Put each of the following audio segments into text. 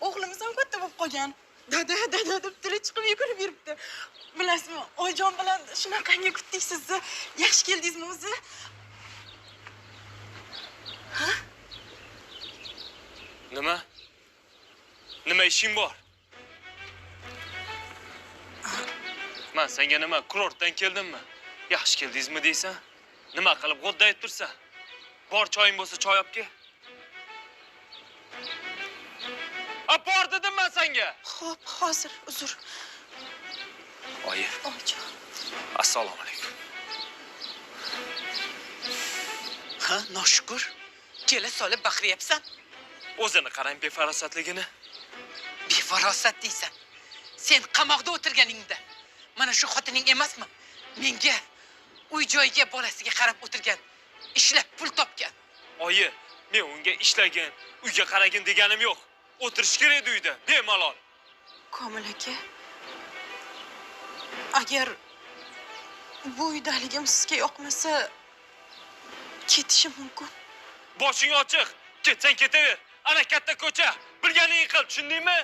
O'g'limiz ham katta bo'lib qolgan. Dada deb tili chiqib yugurib yuribdi. Bilasizmi, oyijon bilan shunaqangi kutdik sizni. Yaxshi keldingizmi o'zi? Ha? Nima? Nima ishing bor? Men senga nima kurortdan keldimmi? Yaxshi keldingizmi deysan? Nima qilib g'o'ddayib tursan? Bor choying bo'lsa choy olib kel. Bor dedim men senga. Xo'p, hozir uzr. Oyi. Oyijon. Assalomu alaykum. Ha, noshukr. Kela solib baqiryapsan. O'zini qarang befarosatligini. Befarosat deysan. Sen qamoqda o'tirganingda mana shu xotining emasmi? Menga uy joyiga bolasiga qarab o'tirgan, ishlab pul topgan. Oyi, men unga ishlagin, uyga qaragin deganim yo'q. O'tirish kerak edi uyda, bemalol. Komil aka. Agar bu uydaligim sizga yoqmasa, ketishim mumkin. Boshing ochiq, ketsang ketaver. Ana katta ko'cha, bilganingni qil, tushundingmi?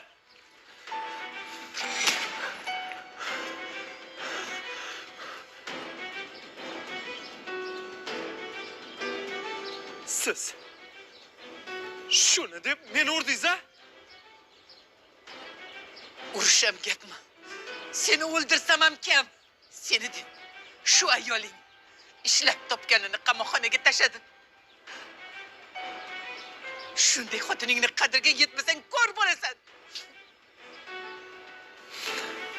Siz shuni deb meni urdingiz-a? Urusham gapmi? Seni o'ldirsam ham kam. Seni deb shu ayoling ishlab topganini qamoqxonaga tashladi. Shunday xotiningni qadriga yetmasang ko'r bo'lasan.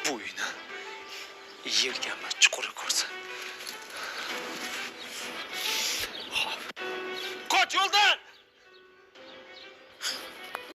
Bu uyni yelkanma chuquri ko'rsin. Xo'p. Qoch yo'ldan!